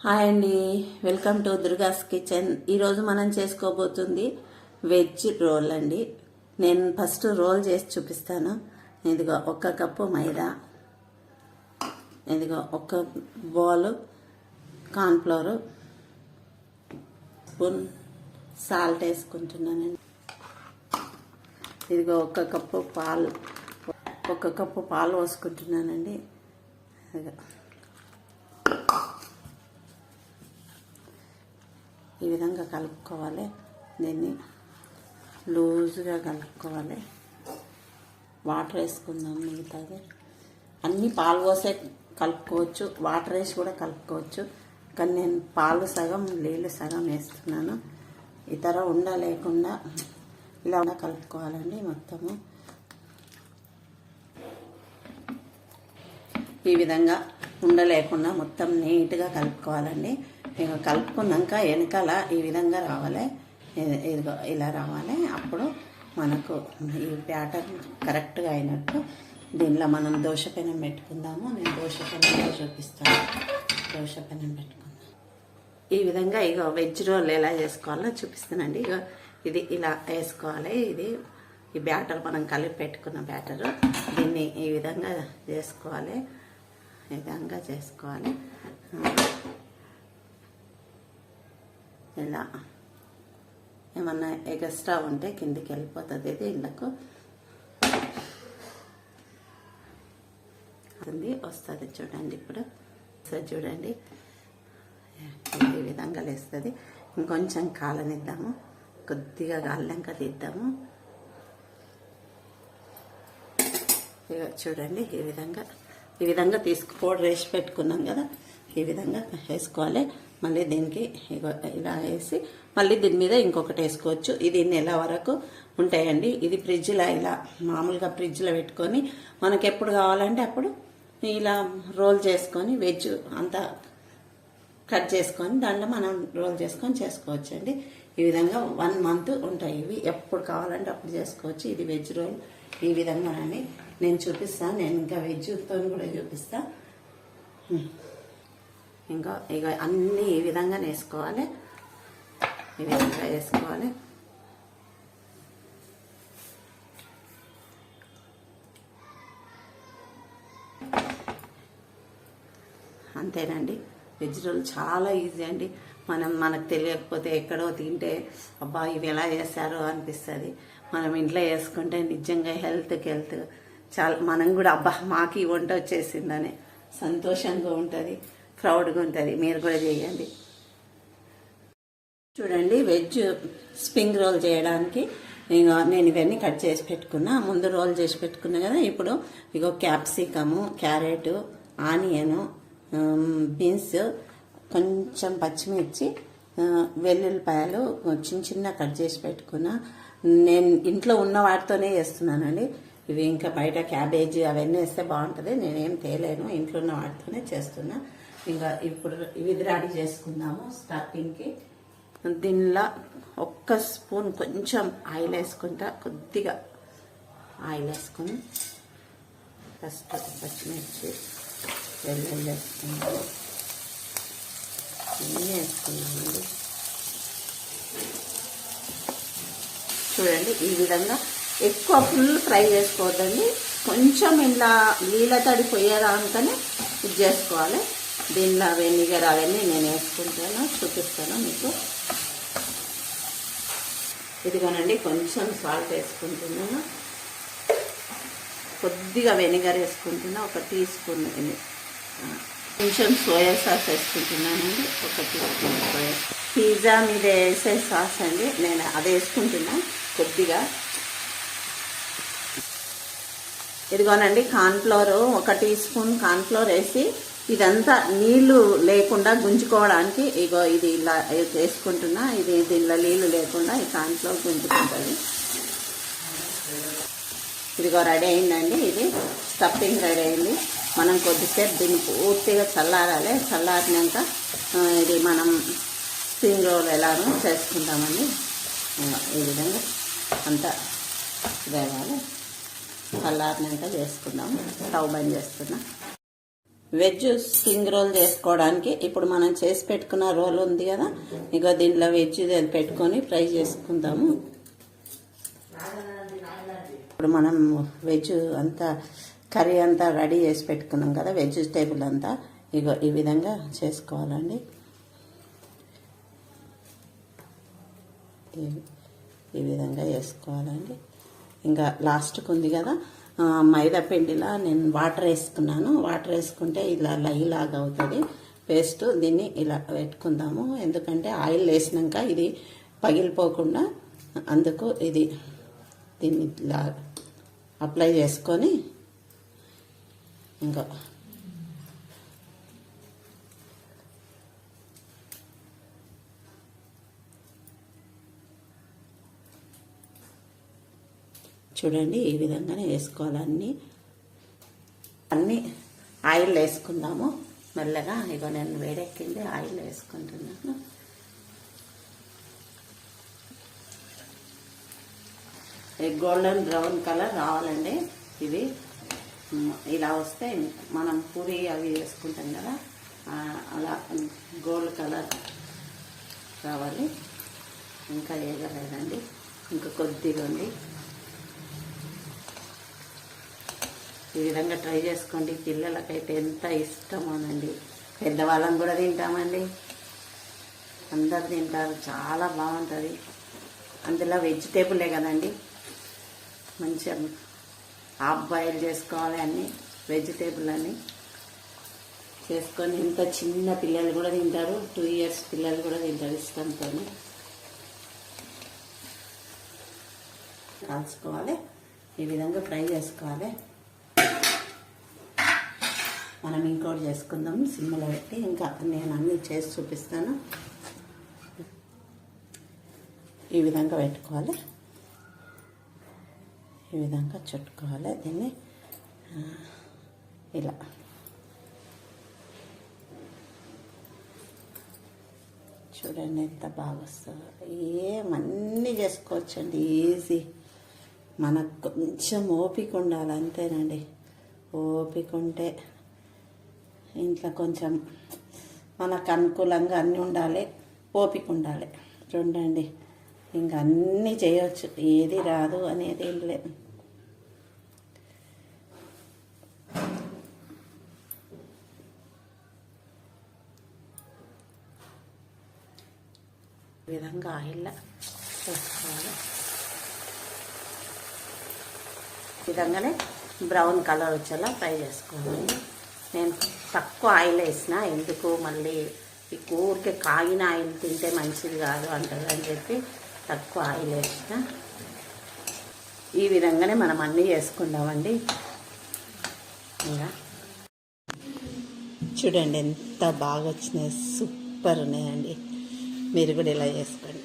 Hi అండి, welcome to దుర్గాస్ kitchen. ఈరోజు మనం చేసుకోబోతుంది వెజ్ రోల్ అండి. నేను ఫస్ట్ రోల్ చేసి చూపిస్తాను. ఇదిగో 1 కప్పు మైదా, ఇదిగో 1 బౌల్ కార్న్ఫ్లోర్, స్పూన్ సాల్ట్ వేసుకుంటున్నానండి. ఇదిగో 1 కప్పు పాలు, 1 కప్పు పాలు పోసుకుంటున్నానండి. ఇదిగో ఈ విధంగా కలుపుకోవాలి. దీన్ని లూజ్గా కలుపుకోవాలి. వాటర్ వేసుకుందాం. మిగతాది అన్నీ పాలు పోసే కలుపుకోవచ్చు, వాటర్ వేసి కూడా కలుపుకోవచ్చు. కానీ నేను పాలు సగం నీళ్ళు సగం వేస్తున్నాను. ఇతర ఉండ లేకుండా ఇలా కలుపుకోవాలండి. మొత్తము ఈ విధంగా ఉండలేకుండా మొత్తం నీట్గా కలుపుకోవాలండి. ఇక కలుపుకున్నాక వెనకాల ఈ విధంగా రావాలి. ఇదిగో ఇలా రావాలి. అప్పుడు మనకు ఈ బ్యాటర్ కరెక్ట్గా అయినట్టు. దీనిలో మనం దోశ పెనం పెట్టుకుందాము. నేను దోశ పెనంలో చూపిస్తాను. దోశ పెనం పెట్టుకుందాం. ఈ విధంగా ఇక వెజ్ రోల్ ఎలా చేసుకోవాలో చూపిస్తానండి. ఇక ఇది ఇలా వేసుకోవాలి. ఇది ఈ బ్యాటర్ మనం కలిపి పెట్టుకున్న బ్యాటరు. దీన్ని ఈ విధంగా చేసుకోవాలి. ఈ విధంగా చేసుకోవాలి. ఇలా ఏమన్నా ఎక్స్ట్రా ఉంటే కిందికి వెళ్ళిపోతుంది. ఇది ఇళ్ళకు వస్తుంది. చూడండి, ఇప్పుడు చూడండి ఈ విధంగా లేస్తుంది. ఇంకొంచెం కాలనిద్దాము. కొద్దిగా గాలింక తీద్దాము. ఇక చూడండి ఈ విధంగా పౌడర్ వేసి పెట్టుకున్నాం కదా, ఈ విధంగా వేసుకోవాలి. మళ్ళీ దీనికి ఇలా వేసి మళ్ళీ దీని మీద ఇంకొకటి వేసుకోవచ్చు. ఇది నెల వరకు ఉంటాయండి. ఇది ఫ్రిడ్జ్లో ఇలా మామూలుగా ఫ్రిడ్జ్లో పెట్టుకొని మనకి ఎప్పుడు కావాలంటే అప్పుడు ఇలా రోల్ చేసుకొని వెజ్ అంతా కట్ చేసుకొని దాంట్లో మనం రోల్ చేసుకొని చేసుకోవచ్చండి. ఈ విధంగా 1 మంత్ ఉంటాయి. ఇవి ఎప్పుడు కావాలంటే అప్పుడు చేసుకోవచ్చు. ఇది వెజ్ రోల్ ఈ విధంగానండి. నేను చూపిస్తాను. నేను ఇంకా వెజ్తో కూడా చూపిస్తాను. ఇంకా ఇక అన్నీ ఈ విధంగా వేసుకోవాలి. ఈ విధంగా వేసుకోవాలి. అంతేనండి. వెజ్ రోల్ చాలా ఈజీ అండి. మనకు తెలియకపోతే ఎక్కడో తింటే అబ్బా ఇవి ఎలా చేశారో అనిపిస్తుంది. మనం ఇంట్లో వేసుకుంటే నిజంగా హెల్త్ చాలా, మనం కూడా అబ్బా మాకు ఈ వంట వచ్చేసిందని సంతోషంగా ఉంటుంది, ప్రౌడ్గా ఉంటుంది. మీరు కూడా చేయండి. చూడండి, వెజ్ స్ప్రింగ్ రోల్ చేయడానికి నేను ఇవన్నీ కట్ చేసి పెట్టుకున్నా. ముందు రోల్ చేసి పెట్టుకున్నా కదా. ఇప్పుడు ఇగో క్యాప్సికము, క్యారెట్, ఆనియను, బీన్స్, కొంచెం పచ్చిమిర్చి, వెల్లుల్లిపాయలు చిన్న కట్ చేసి పెట్టుకున్నా. నేను ఇంట్లో ఉన్న వాటితోనే చేస్తున్నానండి. ఇవి ఇంకా బయట క్యాబేజీ అవన్నీ వేస్తే బాగుంటుంది. నేనేం తేలేను, ఇంట్లో ఉన్న వాటితోనే చేస్తున్నా. ఇంకా ఇప్పుడు ఇవి రెడీ చేసుకుందాము. స్టార్టింగ్కి దీనిలో 1 స్పూన్ కొంచెం ఆయిల్ వేసుకుంటా. కొద్దిగా ఆయిల్ వేసుకొని ఫస్ట్ పచ్చిమిర్చి, వెల్లుల్లి వేసుకుందాము. ఇవన్నీ వేసుకున్నామండి. చూడండి, ఈ విధంగా ఎక్కువ ఫుల్ ఫ్రై చేసుకోవద్దండి. కొంచెం ఇలా నీళ్ళ తడి పోయేదానికనే ఇది చేసుకోవాలి. దీనిలో వెనిగర్ అవన్నీ నేను వేసుకుంటాను, చూపిస్తాను మీకు. ఇదిగోనండి, కొంచెం సాల్ట్ వేసుకుంటున్నాను. కొద్దిగా వెనిగర్ వేసుకుంటున్నా. 1 టీ స్పూన్. కొంచెం సోయా సాస్ వేసుకుంటున్నానండి. 1 టీ స్పూన్ సోయా. పిజ్జా మీద వేసే సాస్ అండి, నేను అది వేసుకుంటున్నా కొద్దిగా. ఇదిగోనండి, కార్న్ఫ్లోర్ 1 టీ స్పూన్ కార్న్ఫ్లోర్ వేసి ఇదంతా నీళ్లు లేకుండా గుంజుకోవడానికి ఇగో ఇది ఇలా వేసుకుంటున్నా. ఇది దీనిలో నీళ్లు లేకుండా ఈ కార్న్ఫ్లోర్ గుంజుకుంటుంది. ఇదిగో రెడీ అయిందండి. ఇది స్టఫింగ్ రెడీ అయింది. మనం కొద్దిసేపు దీన్ని పూర్తిగా చల్లారాలి. చల్లారినాక ఇది మనం స్ప్రింగ్ రోల్ ఎలానో చేసుకుంటామండి. ఈ విధంగా అంతా వేయాలి. చల్లారినాక చేసుకుందాము. స్టవ్ బంద్ చేస్తున్నా. వెజ్ స్ప్రింగ్ రోల్ చేసుకోవడానికి ఇప్పుడు మనం చేసి పెట్టుకున్న రోల్ ఉంది కదా, ఇక దీంట్లో వెజ్ పెట్టుకొని ఫ్రై చేసుకుందాము. ఇప్పుడు మనం వెజ్ అంతా కర్రీ అంతా రెడీ చేసి పెట్టుకున్నాం కదా, వెజిటేబుల్ అంతా ఇగో ఈ విధంగా చేసుకోవాలండి. ఈ విధంగా చేసుకోవాలండి. ఇంకా లాస్ట్కి ఉంది కదా మైదా పిండిలా నేను వాటర్ వేసుకున్నాను. వాటర్ వేసుకుంటే ఇలా లైలాగా అవుతుంది పేస్ట్. దీన్ని ఇలా పెట్టుకుందాము, ఎందుకంటే ఆయిల్ వేసినాక ఇది పగిలిపోకుండా, అందుకు ఇది దీన్ని ఇలా అప్లై చేసుకొని ఇంకా చూడండి ఈ విధంగానే వేసుకోవాలి. అన్నీ ఆయిల్ వేసుకుందాము మెల్లగా. ఇగో నేను వేడెక్కింది ఆయిల్ వేసుకుంటున్నాను. గోల్డెన్ బ్రౌన్ కలర్ రావాలండి. ఇది ఇలా వస్తే మనం పూరి అవి వేసుకుంటాం కదా, అలా గోల్డ్ కలర్ రావాలి. ఇంకా వేయగలేదండి, ఇంకా కొద్దిగా ఉంది. ఈ విధంగా ట్రై చేసుకోండి. పిల్లలకైతే ఎంత ఇష్టమోనండి, పెద్దవాళ్ళని కూడా తింటామండి, అందరు తింటారు. చాలా బాగుంటుంది. అందులో వెజిటేబులే కదండి, మంచిగా హాఫ్ బాయిల్ చేసుకోవాలి. అన్నీ వెజిటేబుల్ అన్నీ చేసుకొని ఇంత చిన్న పిల్లలు కూడా తింటారు, 2 years పిల్లలు కూడా తింటారు ఇష్టంతో. కాల్చుకోవాలి, ఈ విధంగా ఫ్రై చేసుకోవాలి. మనం ఇంకోటి చేసుకుందాం సిమ్లో పెట్టి. ఇంకా నేను అన్నీ చేసి చూపిస్తాను. ఈ విధంగా పెట్టుకోవాలి, ఈ విధంగా చుట్టుకోవాలి దీన్ని ఇలా. చూడండి ఎంత బాగా వస్తుందో. ఏమన్నీ చేసుకోవచ్చండి, ఈజీ. మనకు కొంచెం ఓపిక ఉండాలి అంతేనండి. ఓపిక ఉంటే ఇంట్లో కొంచెం మనకు అనుకూలంగా అన్నీ ఉండాలి, ఓపిక ఉండాలి. చూడండి ఇంకా అన్నీ చేయవచ్చు, ఏది రాదు అనేది ఏం లేదు. ఈ విధంగా ఆయిల్ వేసుకోవాలి. ఈ విధంగానే బ్రౌన్ కలర్ వచ్చేలా ఫ్రై చేసుకోవాలి. నేను తక్కువ ఆయిల్ వేసిన, ఎందుకు మళ్ళీ ఈ ఊరికే కాగిన ఆయిల్ తింటే మంచిది కాదు అంటారు అని చెప్పి తక్కువ ఆయిల్ వేసిన. ఈ విధంగానే మనం అన్నీ చేసుకుందామండి. ఇంకా చూడండి ఎంత బాగా వచ్చినాయి, సూపర్ ఉన్నాయండి. మీరు కూడా ఇలా చేసుకోండి.